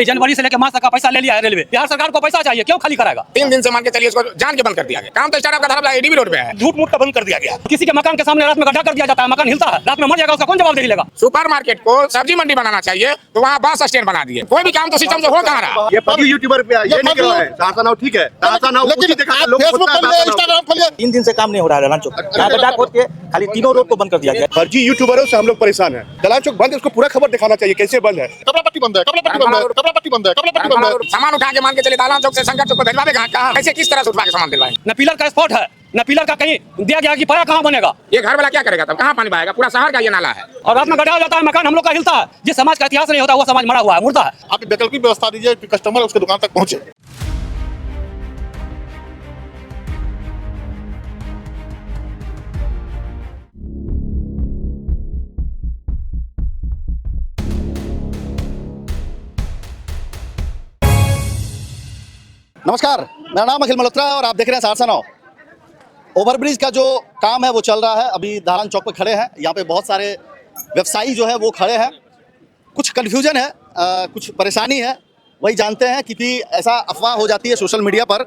जनवरी से लेकर मार्च तक का पैसा ले लिया है रेलवे। बिहार सरकार को पैसा चाहिए, क्यों खाली कराएगा? 3 दिन से मान के चलिए इसको जान के बंद कर दिया गया। काम तो स्टार्टअप का धर्म एडीबी रोड पे है, झूठ मूठ का बंद कर दिया गया। किसी के मकान के सामने रात में गड्ढा कर दिया जाता है, मकान हिलता है, रात में मर जाएगा, उसका कौन जवाबदेही लेगा? सुपर मार्केट को सब्जी मंडी बनाना चाहिए तो वहाँ बस स्टैंड बना दिए। कोई भी काम तो सिस्टम से हो कहाँ रहा? ये पब्लिक यूट्यूबर पे ये नहीं कर रहा है। तारसानाव ठीक है, तारसानाव लेकिन फेसबुक खोलिए, इंस्टाग्राम खोलिए। 3 दिन से काम नहीं हो रहा है दलान चौक। यहाँ गड्ढा खोद के खाली तीनों रोड को बंद कर दिया गया। फर्जी यूट्यूबरों से हम लोग परेशान हैं। दलान चौक बंद है, उसको पूरा खबर दिखाना चाहिए कैसे बंद है। कपड़ा पट्टी बंद है, कपड़ा पट्टी बंद है, कपड़ा पट्टी बंद है, कपड़ा पट्टी बंद है। सामान उठा के मान के चलिए दालान चौक से शंकर चौक को भिजवावे कहाँ? कैसे किस तरह से उठवा के सामान दिलवाएंगे? न पिलर का स्पॉट है, न पिलर का कहीं दिया गया कि पाया कहाँ बनेगा। ये घर वाला क्या करेगा तब? कहाँ पानी बहाएगा? पूरा शहर का ये नाला है और रात में गड्ढा हो जाता है, मकान हम लोग का हिलता है। जिस समाज का इतिहास नहीं होता वो समाज मरा हुआ है, मुर्दा है। आप वैकल्पिक व्यवस्था दीजिए कि कस्टमर उसके दुकान तक पहुंचे। नमस्कार, मेरा नाम अखिल मल्होत्रा और आप देख रहे हैं सहरसा नाउ। ओवरब्रिज का जो काम है वो चल रहा है। अभी दालान चौक पे खड़े हैं, यहाँ पे बहुत सारे व्यवसायी जो है वो खड़े हैं। कुछ कन्फ्यूजन है, कुछ परेशानी है, वही जानते हैं। क्योंकि ऐसा अफवाह हो जाती है सोशल मीडिया पर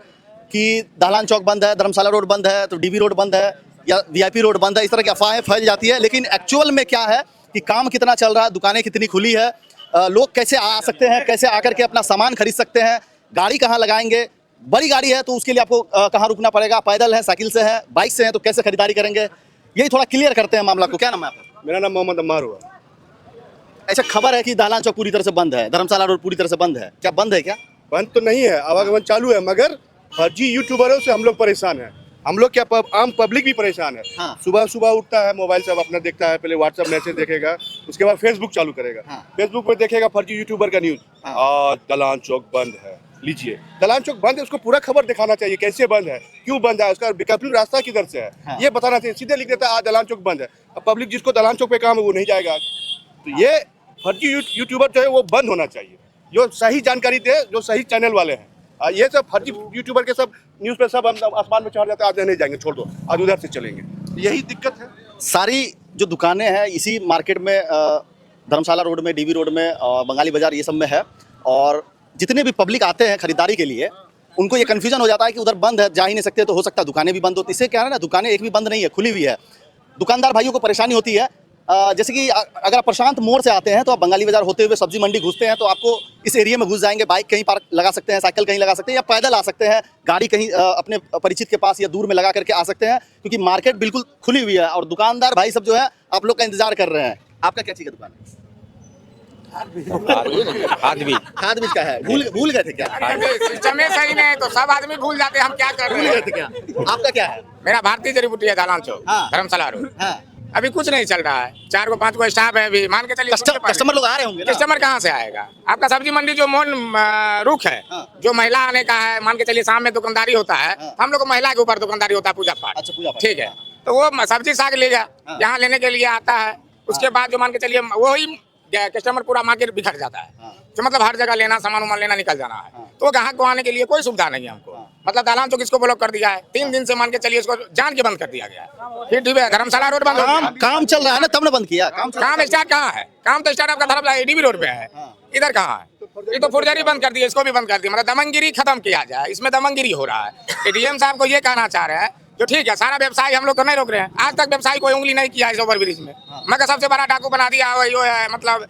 कि दालान चौक बंद है, धर्मशाला रोड बंद है, तो डीबी रोड बंद है या वीआईपी रोड बंद है। इस तरह की अफवाहें फैल जाती है, लेकिन एक्चुअल में क्या है कि काम कितना चल रहा है, दुकानें कितनी खुली है, लोग कैसे आ सकते हैं, कैसे आकर के अपना सामान खरीद सकते हैं, गाड़ी कहाँ लगाएंगे। बड़ी गाड़ी है तो उसके लिए आपको कहाँ रुकना पड़ेगा, पैदल है, साइकिल से है, बाइक से है, तो कैसे खरीदारी करेंगे, यही थोड़ा क्लियर करते हैं मामला को। क्या नाम है आपका? मेरा नाम मोहम्मद अम्मार हुआ। ऐसा खबर है कि दालान चौक पूरी तरह से बंद है, धर्मशाला रोड पूरी तरह से बंद है। क्या बंद है? क्या बंद तो नहीं है, आवागमन चालू है, मगर फर्जी यूट्यूबरों से हम लोग परेशान हैं। हम लोग क्या आम पब्लिक भी परेशान है। हाँ। सुबह सुबह उठता है, मोबाइल से अपना देखता है, पहले व्हाट्सएप मैसेज देखेगा, उसके बाद फेसबुक चालू करेगा। हाँ। फेसबुक में देखेगा फर्जी यूट्यूबर का न्यूज। हाँ। आज दलान चौक बंद है, लीजिए दलान चौक बंद है, उसको पूरा खबर दिखाना चाहिए कैसे बंद है, क्यों बंद है, उसका वैकल्पिक रास्ता किधर से है। हाँ। ये बताना चाहिए। सीधे लिख देता है आज दलान चौक बंद है, अब पब्लिक जिसको दलान चौक पे काम है वो नहीं जाएगा। तो ये फर्जी यूट्यूबर जो है वो बंद होना चाहिए, जो सही जानकारी दे, जो सही चैनल वाले हैं। ये सब फर्जी यूट्यूबर के सब न्यूज़ पे सब हम आसमान में चढ़ जाते हैं, आज नहीं जाएंगे, छोड़ दो, आज उधर से चलेंगे। यही दिक्कत है। सारी जो दुकानें हैं इसी मार्केट में, धर्मशाला रोड में, डीबी रोड में, बंगाली बाजार, ये सब में है। और जितने भी पब्लिक आते हैं खरीदारी के लिए, उनको ये कन्फ्यूजन हो जाता है कि उधर बंद है, जा ही नहीं सकते, तो हो सकता है दुकानें भी बंद होती। इससे क्या है ना, दुकानें एक भी बंद नहीं है, खुली हुई है। दुकानदार भाइयों को परेशानी होती है। जैसे कि अगर आप प्रशांत मोड़ से आते हैं तो आप बंगाली बाजार होते हुए सब्जी मंडी घुसते हैं तो आपको इस एरिया में घुस जाएंगे। बाइक कहीं पार्क लगा सकते हैं, साइकिल कहीं लगा सकते हैं, या पैदल आ सकते हैं, गाड़ी कहीं अपने परिचित के पास या दूर में लगा करके आ सकते हैं, क्योंकि मार्केट बिल्कुल खुली हुई है। और दुकानदार भाई सब जो है आप लोग का इंतजार कर रहे हैं। आपका क्या चीज़ का दुकान है? खाद बीज का है। भूल गए थे क्या? सिस्टम सही नहीं तो सब आदमी भूल जाते हैं हम क्या कर रहे हैं। क्या आपका क्या है? मेरा भारतीय जड़ी बूटी है दालान चौक, हाँ। धर्मशाला रोड। हाँ। अभी कुछ नहीं चल रहा है, 4 को 5 को स्टाफ है अभी, मान के चलिए कस्टमर लोग आ रहे होंगे ना? कस्टमर कहाँ से आएगा? आपका सब्जी मंडी जो मोन रुख है, हाँ। जो महिला आने का है, मान के चलिए शाम में दुकानदारी होता है। हाँ। हम लोग को महिला के ऊपर दुकानदारी होता है, पूजा पाठ। अच्छा, पूजा पाठ। ठीक है, तो वो सब्जी साग लेगा, हाँ। यहाँ लेने के लिए आता है। उसके बाद जो मान के चलिए वही कस्टमर पूरा मार्केट बिखर जाता है। हाँ। तो मतलब हर जगह लेना, सामान वामान लेना, निकल जाना है। हाँ। तो ग्राहक को आने के लिए कोई सुविधा नहीं है हमको। मतलब दालान चौक इसको ब्लॉक कर दिया है। 3 दिन से मान के चलिए इसको जान के बंद कर दिया गया है। फिर डीबी धर्मशाला रोड बंद हो गया। काम चल रहा है ना, तब ने बंद किया। काम स्टार्ट कहाँ है? काम तो स्टार्टअप का धर्म डीबी रोड पे है, इधर कहाँ है? ये तो फुर्जरी बंद कर दी, इसको भी बंद कर दी। मतलब दमनगिरी खत्म किया जाए, इसमें दमनगिरी हो रहा है। डीएम साहब को ये कहना चाह रहे हैं जो ठीक है, सारा व्यवसाय हम लोग तो नहीं रोक रहे हैं, आज तक व्यवसाय कोई उंगली नहीं किया इस ओवरब्रिज में। मगर सबसे बड़ा डाकू बना दिया वही है, मतलब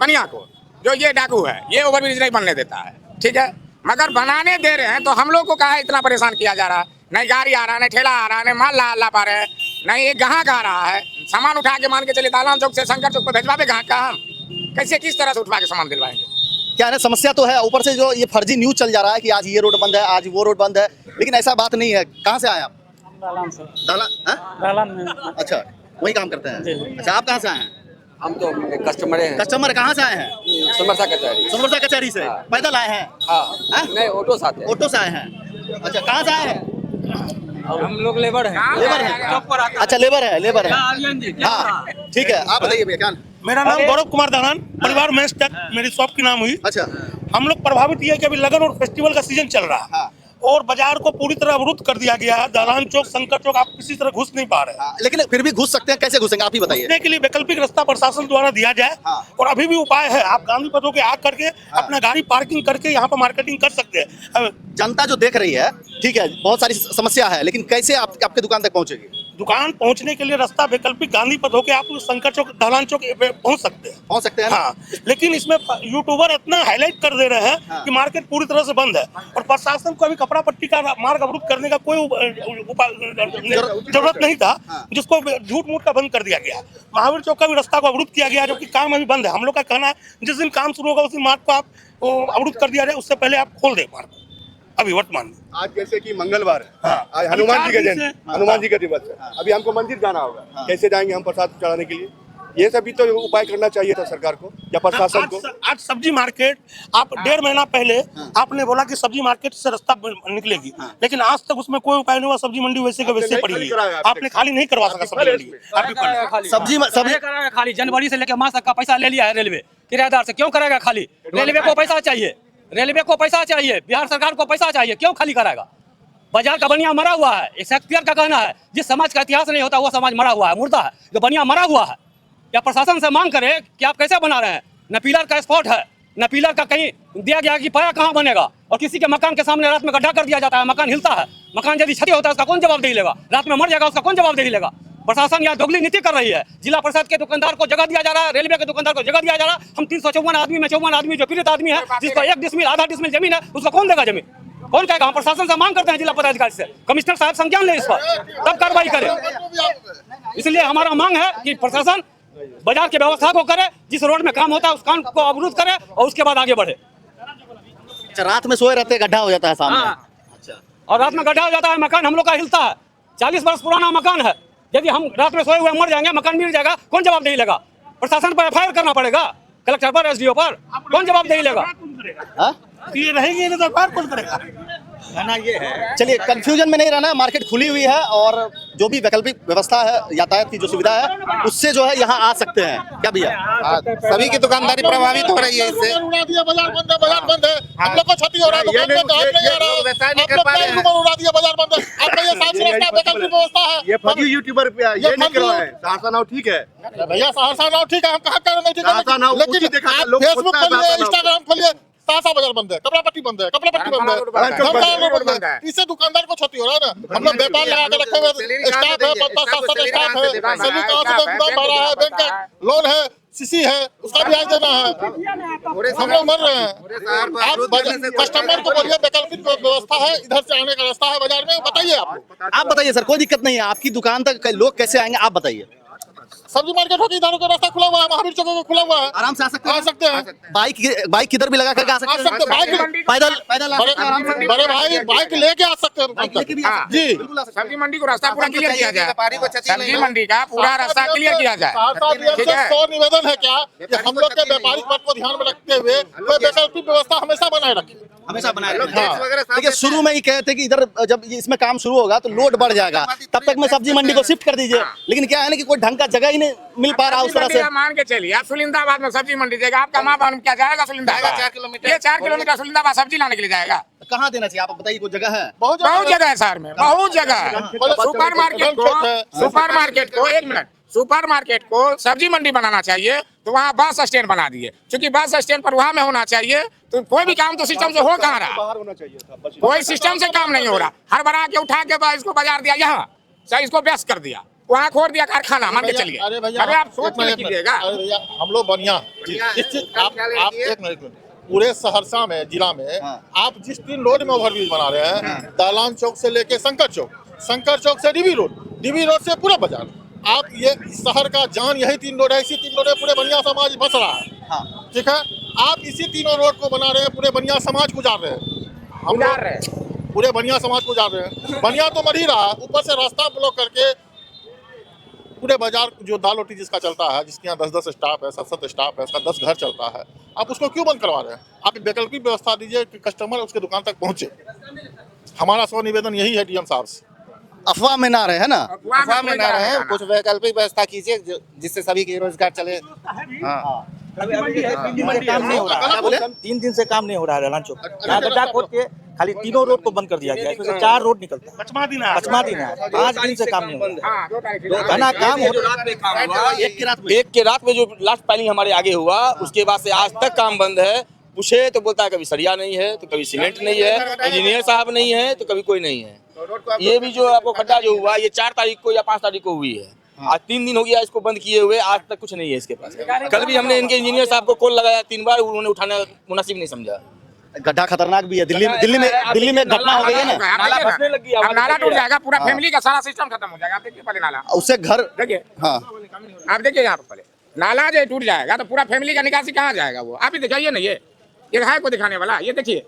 बनिया को, जो ये डाकू है, ये ओवरब्रिज नहीं बनने देता है। ठीक है, मगर बनाने दे रहे हैं तो हम लोग को कहा इतना परेशान किया जा रहा है? नहीं गाड़ी आ रहा है, नहीं ठेला आ रहा है, नहीं माल ला पा रहे हैं, नहीं एक ग्राहक आ रहा है। सामान उठा के मान के चले दालान चौक से शंकर चौक को भिजवावे ग्राहक का हम कैसे किस तरह से उठवा के सामान दिलवाएंगे? क्या है, समस्या तो है। ऊपर से जो ये फर्जी न्यूज चल जा रहा है कि आज ये रोड बंद है, आज वो रोड बंद है, लेकिन ऐसा बात नहीं है। कहाँ से आए आप? दालान से। दालान में। अच्छा, वही काम करते हैं। अच्छा, आप कहाँ से आए हैं? हम तो कस्टमर हैं। कस्टमर कहाँ से आए हैं? समरसा कचहरी। समरसा कचहरी से पैदल आए हैं? हाँ। नहीं, ऑटो से आते हैं। ऑटो से आए हैं। अच्छा, कहाँ से आए हैं? हम लोग लेबर हैं। लेबर है? अच्छा, लेबर है। हाँ, ठीक है। आप बताइए भैया, क्या? मेरा नाम गौरव कुमार दानान, परिवार मेस तक मेरी शॉप की नाम हुई। अच्छा। हम लोग प्रभावित ये है कि अभी लगन और फेस्टिवल का सीजन चल रहा है। हाँ। और बाजार को पूरी तरह अवरुद्ध कर दिया गया है। दलान चौक, शंकर चौक आप किसी तरह घुस नहीं पा रहे हैं। लेकिन फिर भी घुस सकते हैं, कैसे घुसेंगे आप ही बताइए। घुसने के लिए वैकल्पिक रास्ता प्रशासन द्वारा दिया जाए। और अभी भी उपाय है, आप गांधी पथों के आग करके अपना गाड़ी पार्किंग करके यहाँ पर मार्केटिंग कर सकते हैं। जनता जो देख रही है, ठीक है, बहुत सारी समस्या है, लेकिन कैसे आपके दुकान तक पहुंचेगी? दुकान पहुंचने के लिए रास्ता वैकल्पिक गांधी पथ होकर आप शंकर चौक, दलान चौक पे पहुंच सकते हैं। हाँ, लेकिन इसमें यूट्यूबर इतना हाईलाइट कर दे रहे हैं कि मार्केट पूरी तरह से बंद है और प्रशासन को अभी कपड़ा पट्टी का मार्ग अवरुद्ध करने का कोई जरूरत नहीं था, जिसको झूठ मूठ का बंद कर दिया गया। महावीर चौक का भी रास्ता को अवरुद्ध किया गया, जबकि काम अभी बंद है। हम लोग का कहना है जिस दिन काम शुरू होगा उस दिन मार्ग को आप अवरुद्ध कर दिया जाए, उससे पहले आप खोल दें मार्ग अभी वर्तमान में। आज जैसे कि मंगलवार है, आज हनुमान जी का जयंती, हनुमान जी का दिवस है, अभी हमको मंदिर जाना होगा, कैसे जाएंगे हम प्रसाद चढ़ाने के लिए? ये सब भी तो उपाय करना चाहिए था सरकार को या प्रशासन को। आज सब्जी मार्केट, आप 1.5 महीना पहले आपने बोला कि सब्जी मार्केट से रास्ता निकलेगी, लेकिन आज तक उसमें कोई उपाय नहीं हुआ। सब्जी मंडी वैसे का वैसे पड़ी है, आपने खाली नहीं करवा सका सब्जी मंडी। सब्जी कराएगा खाली, जनवरी से लेकर मार्च तक का पैसा ले लिया है रेलवे किराएदार से, क्यों कराएगा खाली? रेलवे को पैसा चाहिए, रेलवे को पैसा चाहिए, बिहार सरकार को पैसा चाहिए, क्यों खाली कराएगा? बाजार का बनिया मरा हुआ है। एक शेक्सपियर का कहना है, जिस समाज का इतिहास नहीं होता वो समाज मरा हुआ है, मुर्दा है, जो बनिया मरा हुआ है। या प्रशासन से मांग करे कि आप कैसे बना रहे हैं? न पिलर का स्पॉट है, न पिलर का कहीं दिया गया कि पाया कहाँ बनेगा, और किसी के मकान के सामने रात में गड्ढा कर दिया जाता है, मकान हिलता है, मकान यदि क्षति होता है उसका कौन जवाबदेही लेगा? रात में मर जाएगा उसका कौन जवाबदेही लेगा? प्रशासन यहाँ दोगली नीति कर रही है। जिला परिषद के दुकानदार को जगह दिया जा रहा है, रेलवे के दुकानदार को जगह दिया जा रहा है। हम 354 आदमी में 54 आदमी जो पीड़ित आदमी है, जिसको 1 डिसमिल आधा डिसमिल जमीन है, उसको कौन देगा जमीन? कौन कहेगा? हम प्रशासन से मांग करते हैं, जिला पदाधिकारी से, कमिश्नर साहब संज्ञान ले इस पर, तब कार्रवाई करें। इसलिए हमारा मांग है कि प्रशासन बाजार की व्यवस्था को करे, जिस रोड में काम होता है उस काम को अवरुद्ध करे और उसके बाद आगे बढ़े। अच्छा, रात में सोए रहते गड्ढा हो जाता है सामने। अच्छा, और रात में गड्ढा हो जाता है, मकान हम लोग का हिलता है, 40 वर्ष पुराना मकान है। यदि हम रात में सोए हुए मर जाएंगे, मकान मिल जाएगा, कौन जवाबदेही लेगा? प्रशासन पर FIR करना पड़ेगा, कलेक्टर पर, SDO पर, कौन जवाबदेही लेगा? ये रहेगी नहीं तो FIR कौन करेगा? कहना ये है, चलिए, कंफ्यूजन में नहीं रहना है, मार्केट खुली हुई है और जो भी वैकल्पिक व्यवस्था है, यातायात की जो सुविधा है, उससे जो है यहाँ आ सकते हैं। क्या भैया? सभी की दुकानदारी प्रभावित हो रही है इससे। बाजार बंद है, बाजार बंद है, हम लोग को क्षति हो रहा है, दुकान पे ग्राहक नहीं आ रहा है, आप लोग क्या यूट्यूबर उड़ा दिया, बाजार बंद है। आपका ये साफ रास्ता वैकल्पिक व्यवस्था है, ये फर्जी यूट्यूबर ये नहीं करवाए। सहरसा नाव ठीक है भैया, सहरसा नाव ठीक है, हम कहाँ कह रहे नहीं ठीक सहरसा नाव है, लेकिन उसी देखा था, आप लोग फेसबुक खोदता है खोलिए, सहरसा नाव। इंस्टाग्राम खोलिए, सहरसा बाजार बंद है, कपड़ा पट्टी बंद है, कपड़ा पट्टी बंद है, धर्मशाला बंद है। इससे दुकानदार को क्षति हो रहा है ना। हम लोग व्यापार लगा के रखे हुए स्टाफ है, 50-60 स्टाफ है, सभी कहाँ से बैंक भरा है, बैंक का लोन है, CC है, उसका ब्याज देना है, हम लोग मर रहे हैं। आप कस्टमर को बोलिए वैकल्पिक व्यवस्था है, इधर से आने का रास्ता है बाजार में, बताइए आप बताइए सर, कोई दिक्कत नहीं है, आपकी दुकान तक लोग कैसे आएंगे आप बताइए। सब्जी मार्केट होगी, इधर का रास्ता खुला हुआ है, महावीर चौक को खुला हुआ है, आराम से आ सकते हैं। हैं। बाइक किधर भी लगा करके आ सकते हैं। पैदल आ सकते हैं आराम से। बड़े भाई बाइक लेके आ सकते हैं जी। सब्जी मंडी को रास्ता पूरा क्लियर किया जाए, सब्जी मंडी का पूरा रास्ता क्लियर किया जाए। ठीक है, 100 निवेदन है क्या कि हम लोग के व्यापारिक वर्ग को ध्यान में रखते हुए कोई वैकल्पिक व्यवस्था हमेशा बनाए रखें, हमेशा बनाए रखें। देखिए, शुरू में ही कहते कि इधर जब इसमें काम शुरू होगा तो लोड बढ़ जाएगा, तब तक में सब्जी मंडी को शिफ्ट कर दीजिए। लेकिन क्या है ना कि कोई ढंग का जगह ही नहीं मिल पा रहा उस तरह से। मान के चलिए, आप सुलिंदाबाद में सब्जी मंडी जाएगा, आपका माँ बहन क्या जाएगा सुलिंदाबाद? 4 किलोमीटर, ये 4 किलोमीटर सुलिंदाबाद सब्जी लाने के लिए जाएगा। कहाँ देना चाहिए आप बताइए, कोई जगह है? बहुत जगह है शहर में, बहुत जगह है। सुपर मार्केट को सब्जी मंडी बनाना चाहिए, तो वहाँ बस स्टैंड बना दिए, क्योंकि बस स्टैंड पर वहाँ में होना चाहिए। तो कोई भी काम तो सिस्टम से हो कहाँ रहा, कोई सिस्टम से काम नहीं हो रहा। हर बना के उठा के इसको बाजार दिया, यहाँ से इसको व्यस्त कर दिया, वहाँ खोल दिया कारखाना, मान के चलिए। अरे आप सोच के लीजिएगा। हम लोग बढ़िया आप एक मिनट, पूरे सहरसा में, जिला में आप जिस 3 रोड में ओवरब्रिज बना रहे हैं, दलान चौक से लेके शंकर चौक से डीबी रोड से पूरा बाजार, आप ये शहर का जान यही 3 रोड है, इसी 3 रोड में पूरे बनिया समाज बस रहा है। ठीक है, आप इसी तीनों रोड को बना रहे हैं, पूरे बनिया समाज गुजार रहे हैं, हम लोग पूरे बनिया समाज गुजार रहे हैं। बनिया तो मर ही रहा है, ऊपर से रास्ता ब्लॉक करके पूरे बाजार जो दाल रोटी जिसका चलता है, जिसके यहाँ 10-10 स्टाफ है, 7-7 स्टाफ है, उसका 10 घर चलता है, आप उसको क्यों बंद करवा रहे हैं? आप एक वैकल्पिक व्यवस्था दीजिए कि कस्टमर उसके दुकान तक पहुंचे। हमारा निवेदन यही है डीएम साहब से। अफवाह में ना रहे, है ना? अफवाह में ना रहे, कुछ वैकल्पिक व्यवस्था कीजिए जिससे सभी की रोजगार चले। हाँ, काम नहीं हो रहा है, 3 दिन से काम नहीं हो रहा है दलान चौक। यहाँ गड्ढा खोद के खाली तीनों रोड को बंद कर दिया गया, इसमें से 4 रोड निकलता है। पचमा दिन है। 5 दिन से काम नहीं हो रहा है ना, काम एक के रात में जो लास्ट पानी हमारे आगे हुआ, उसके बाद से आज तक काम बंद है। पूछे तो बोलता है कभी सरिया नहीं है, तो कभी सीमेंट नहीं है, इंजीनियर साहब नहीं है, तो कभी कोई नहीं है। ये भी जो आपको खड्डा जो हुआ, ये 4 तारीख को या 5 तारीख को हुई है। आज 3 दिन हो गया इसको बंद किए हुए, आज तक कुछ नहीं है इसके पास। कल भी हमने इनके इंजीनियर साहब को कॉल लगाया 3 बार, उन्होंने उठाना मुनासिब नहीं समझा। गड्ढा खतरनाक भी है। दिल्ली में घटना हो गई है ना, नाला फंसने लग गया, नाला टूट जाएगा, पूरा फैमिली का सारा सिस्टम खत्म हो जाएगा। आप देखिए पहले नाला, उससे घर देखिए, हाँ आप देखिए यहाँ पर पहले नाला जो टूट जाएगा तो पूरा फैमिली का निकासी कहाँ जाएगा? वो आप ही दिखाइए ना, ये है को दिखाने वाला? ये देखिए,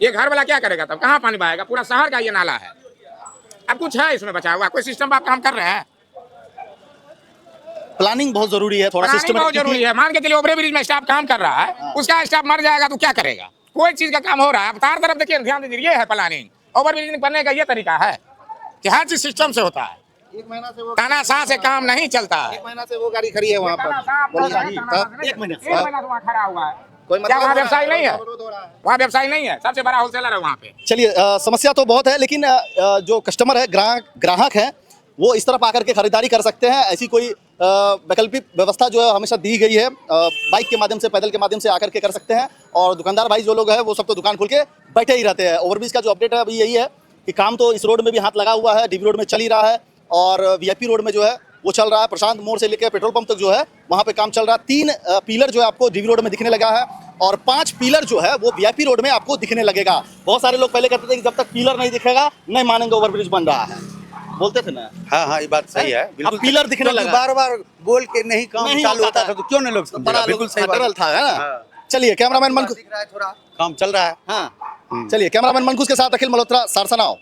ये घर वाला क्या करेगा तब? कहाँ पानी बहाएगा? पूरा शहर का ये नाला है। अब कुछ है इसमें बचा हुआ? कोई सिस्टम आप काम कर रहे हैं? प्लानिंग बहुत जरूरी है, थोड़ा सिस्टम बहुत जरूरी है। मान के चलिए ओवरब्रिज में स्टाफ काम कर रहा है, उसका स्टाफ मर जाएगा तो क्या करेगा? कोई चीज का काम हो रहा है, तार तरफ देखिए, ध्यान दीजिए, ये है प्लानिंग। ओवरब्रिज बनने का ये तरीका है कि हर चीज सिस्टम से होता है। 1 महीना से वो तानाशाह से काम नहीं चलता है। 1 महीना से वो गाड़ी खड़ी है वहाँ पर। एक मिनट एक महीना से वहाँ खड़ा हुआ है। कोई क्या वहाँ व्यवसाय नहीं है? अवरोध हो रहा है। वहाँ व्यवसाय नहीं है, सबसे बड़ा होलसेलर है वहाँ पे। चलिए समस्या तो बहुत है, लेकिन जो कस्टमर है, ग्राहक है, वो इस तरफ आकर के खरीदारी कर सकते हैं। ऐसी कोई वैकल्पिक व्यवस्था जो है हमेशा दी गई है, बाइक के माध्यम से, पैदल के माध्यम से आकर के कर सकते हैं। और दुकानदार भाई जो लोग हैं वो सब तो दुकान खोल के बैठे ही रहते हैं। ओवरब्रिज का जो अपडेट है अभी यही है कि काम तो इस रोड में भी हाथ लगा हुआ है, डीबी रोड में चल ही रहा है, और वीआईपी रोड में जो है वो चल रहा है। प्रशांत मोड़ से लेकर पेट्रोल पंप तक जो है वहाँ पे काम चल रहा है। 3 पिलर जो है आपको डीबी रोड में दिखने लगा है, और 5 पिलर जो है वो वीआईपी रोड में आपको दिखने लगेगा। बहुत सारे लोग पहले कहते थे कि जब तक पिलर नहीं दिखेगा नहीं मानेंगे ओवरब्रिज बन रहा है, बोलते थे ना। हाँ ये बात सही है, बिल्कुल। अब पिलर दिखने लगा, बार बोल के नहीं काम चालू होता था तो क्यों नहीं लोग समझेगा? बिल्कुल सही बात था, है ना। चलिए कैमरामैन मनकुश, थोड़ा काम चल रहा है। हाँ चलिए कैमरामैन मनकुश के साथ अखिल मल्होत्रा, सारसा नाउ।